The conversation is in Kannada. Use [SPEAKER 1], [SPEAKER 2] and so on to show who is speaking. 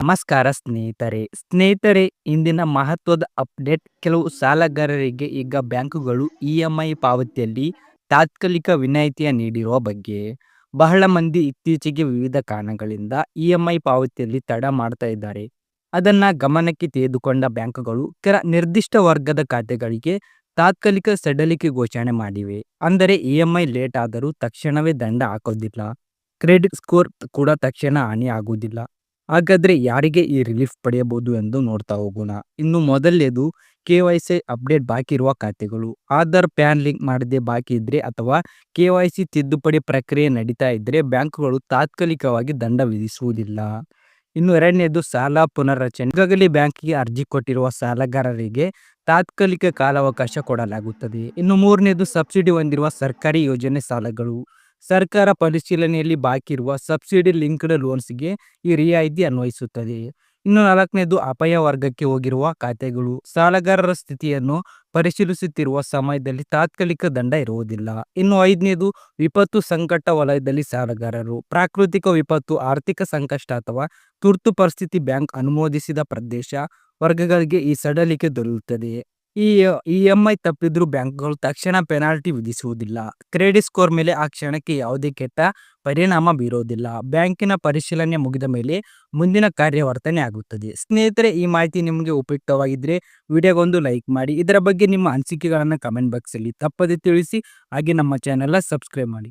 [SPEAKER 1] ನಮಸ್ಕಾರ ಸ್ನೇಹಿತರೆ ಇಂದಿನ ಮಹತ್ವದ ಅಪ್ಡೇಟ್. ಕೆಲವು ಸಾಲಗಾರರಿಗೆ ಈಗ ಬ್ಯಾಂಕುಗಳು ಇಎಂಐ ಪಾವತಿಯಲ್ಲಿ ತಾತ್ಕಾಲಿಕ ವಿನಾಯಿತಿಯ ನೀಡಿರುವ ಬಗ್ಗೆ. ಬಹಳ ಮಂದಿ ಇತ್ತೀಚೆಗೆ ವಿವಿಧ ಕಾರಣಗಳಿಂದ ಇಎಂಐ ಪಾವತಿಯಲ್ಲಿ ತಡ ಮಾಡ್ತಾ ಇದ್ದಾರೆ. ಅದನ್ನ ಗಮನಕ್ಕೆ ತೆಗೆದುಕೊಂಡ ಬ್ಯಾಂಕುಗಳು ಕೆಲ ನಿರ್ದಿಷ್ಟ ವರ್ಗದ ಖಾತೆಗಳಿಗೆ ತಾತ್ಕಾಲಿಕ ಸಡಿಲಿಕೆ ಘೋಷಣೆ ಮಾಡಿವೆ. ಅಂದರೆ ಇಎಂಐ ಲೇಟ್ ಆದರೂ ತಕ್ಷಣವೇ ದಂಡ ಹಾಕೋದಿಲ್ಲ, ಕ್ರೆಡಿಟ್ ಸ್ಕೋರ್ ಕೂಡ ತಕ್ಷಣ ಹಾನಿ ಆಗುವುದಿಲ್ಲ. ಹಾಗಾದ್ರೆ ಯಾರಿಗೆ ಈ ರಿಲೀಫ್ ಪಡೆಯಬಹುದು ಎಂದು ನೋಡ್ತಾ ಹೋಗೋಣ. ಇನ್ನು ಮೊದಲನೇದು, KYC ಅಪ್ಡೇಟ್ ಬಾಕಿ ಇರುವ ಖಾತೆಗಳು. ಆಧಾರ್ ಪ್ಯಾನ್ ಲಿಂಕ್ ಮಾಡದೆ ಬಾಕಿ ಇದ್ರೆ ಅಥವಾ KYC ತಿದ್ದುಪಡಿ ಪ್ರಕ್ರಿಯೆ ನಡೀತಾ ಇದ್ರೆ ಬ್ಯಾಂಕುಗಳು ತಾತ್ಕಾಲಿಕವಾಗಿ ದಂಡ ವಿಧಿಸುವುದಿಲ್ಲ. ಇನ್ನು ಎರಡನೇದು, ಸಾಲ ಪುನರ್ರಚನೆ. ಈಗಾಗಲೇ ಬ್ಯಾಂಕಿಗೆ ಅರ್ಜಿ ಕೊಟ್ಟಿರುವ ಸಾಲಗಾರರಿಗೆ ತಾತ್ಕಾಲಿಕ ಕಾಲಾವಕಾಶ ಕೊಡಲಾಗುತ್ತದೆ. ಇನ್ನು ಮೂರನೇದು, ಸಬ್ಸಿಡಿ ಹೊಂದಿರುವ ಸರ್ಕಾರಿ ಯೋಜನೆ ಸಾಲಗಳು. ಸರ್ಕಾರ ಪರಿಶೀಲನೆಯಲ್ಲಿ ಬಾಕಿ ಇರುವ ಸಬ್ಸಿಡಿ ಲಿಂಕ್ಡ್ ಲೋನ್ಸ್ಗೆ ಈ ರಿಯಾಯಿತಿ ಅನ್ವಯಿಸುತ್ತದೆ. ಇನ್ನು ನಾಲ್ಕನೇದು, ಅಪಾಯ ವರ್ಗಕ್ಕೆ ಹೋಗಿರುವ ಖಾತೆಗಳು. ಸಾಲಗಾರರ ಸ್ಥಿತಿಯನ್ನು ಪರಿಶೀಲಿಸುತ್ತಿರುವ ಸಮಯದಲ್ಲಿ ತಾತ್ಕಾಲಿಕ ದಂಡ ಇರುವುದಿಲ್ಲ. ಇನ್ನು ಐದನೇದು, ವಿಪತ್ತು ಸಂಕಟ ವಲಯದಲ್ಲಿ ಸಾಲಗಾರರು. ಪ್ರಾಕೃತಿಕ ವಿಪತ್ತು, ಆರ್ಥಿಕ ಸಂಕಷ್ಟ ಅಥವಾ ತುರ್ತು ಪರಿಸ್ಥಿತಿ ಬ್ಯಾಂಕ್ ಅನುಮೋದಿಸಿದ ಪ್ರದೇಶ ವರ್ಗಗಳಿಗೆ ಈ ಸಡಿಲಿಕೆ ದೊರೆಯುತ್ತದೆ. ಈ ಇಎಂಐ ತಪ್ಪಿದ್ರೂ ಬ್ಯಾಂಕ್ಗಳು ತಕ್ಷಣ ಪೆನಾಲ್ಟಿ ವಿಧಿಸುವುದಿಲ್ಲ. ಕ್ರೆಡಿಟ್ ಸ್ಕೋರ್ ಮೇಲೆ ಆ ಕ್ಷಣಕ್ಕೆ ಯಾವುದೇ ಕೆಟ್ಟ ಪರಿಣಾಮ ಬೀರೋದಿಲ್ಲ. ಬ್ಯಾಂಕಿನ ಪರಿಶೀಲನೆ ಮುಗಿದ ಮೇಲೆ ಮುಂದಿನ ಕಾರ್ಯವರ್ತನೆ ಆಗುತ್ತದೆ. ಸ್ನೇಹಿತರೆ, ಈ ಮಾಹಿತಿ ನಿಮಗೆ ಉಪಯುಕ್ತವಾಗಿದ್ರೆ ವಿಡಿಯೋಗೊಂದು ಲೈಕ್ ಮಾಡಿ. ಇದರ ಬಗ್ಗೆ ನಿಮ್ಮ ಅನಿಸಿಕೆಗಳನ್ನು ಕಮೆಂಟ್ ಬಾಕ್ಸಲ್ಲಿ ತಪ್ಪದೆ ತಿಳಿಸಿ. ಹಾಗೆ ನಮ್ಮ ಚಾನೆಲ್ನ ಸಬ್ಸ್ಕ್ರೈಬ್ ಮಾಡಿ.